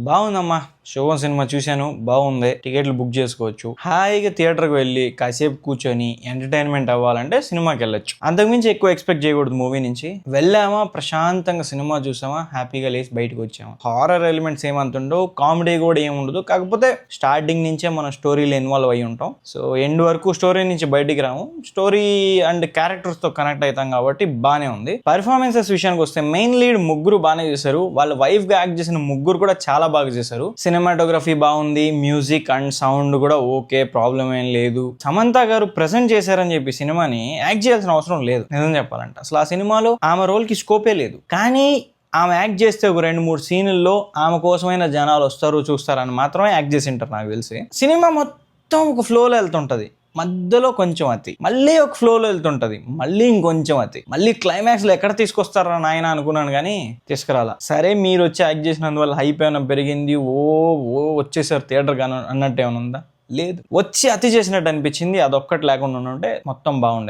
బాగుందమ్మా. శోభం సినిమా చూశాను, బాగుంది. టికెట్లు బుక్ చేసుకోవచ్చు. హాయిగా థియేటర్కి వెళ్ళి కాసేపు కూర్చొని ఎంటర్టైన్మెంట్ అవ్వాలంటే సినిమాకి వెళ్ళొచ్చు. అంతకుమించి ఎక్కువ ఎక్స్పెక్ట్ చేయకూడదు మూవీ నుంచి. వెళ్ళామా, ప్రశాంతంగా సినిమా చూసామా, హ్యాపీగా లేచి బయటకు వచ్చామా. హారర్ ఎలిమెంట్స్ ఏమంతుండో, కామెడీ కూడా ఏముండదు. కాకపోతే స్టార్టింగ్ నుంచే మనం స్టోరీలో ఇన్వాల్వ్ అయ్యి ఉంటాం. సో ఎండ్ వరకు స్టోరీ నుంచి బయటికి రాము. స్టోరీ అండ్ క్యారెక్టర్స్ తో కనెక్ట్ అవుతాం కాబట్టి బానే ఉంది. పర్ఫార్మెన్సెస్ విషయానికి వస్తే మెయిన్ లీడ్ ముగ్గురు బాగానే చేశారు. వాళ్ళ వైఫ్ గా యాక్ట్ చేసిన ముగ్గురు కూడా చాలా బాగా చేశారు. సినిమాటోగ్రఫీ బాగుంది, మ్యూజిక్ అండ్ సౌండ్ కూడా ఓకే, ప్రాబ్లం ఏం లేదు. సమంత గారు ప్రెజెంట్ చేశారని చెప్పి సినిమాని యాక్ట్ చేయాల్సిన అవసరం లేదు. నిజం చెప్పాలంటే అసలు ఆ సినిమాలో ఆమె రోల్ కి స్కోపే లేదు. కానీ ఆమె యాక్ట్ చేస్తే ఒక 2-3 సీన్లలో ఆమె కోసమైన జనాలు వస్తారు చూస్తారని మాత్రమే యాక్ట్ చేసి ఉంటారు నాకు తెలిసి. సినిమా మొత్తం ఒక ఫ్లోలో వెళ్తుంటది. మధ్యలో కొంచెం అతి, మళ్ళీ ఒక ఫ్లోలో వెళ్తుంటది, మళ్ళీ ఇంకొంచెం అతి, మళ్ళీ క్లైమాక్స్ లో ఎక్కడ తీసుకొస్తారా నాయన అనుకున్నాను కానీ తీసుకురాలా. సరే మీరు వచ్చి యాక్ట్ చేసినందువల్ల హైప్ ఏమైనా పెరిగింది, ఓ వచ్చేసారు థియేటర్ గాను అన్నట్టు ఏమైనా ఉందా? లేదు. వచ్చి అతి చేసినట్టు అనిపించింది. అదొక్కటి లేకుండా ఉంటే మొత్తం బాగుండేది.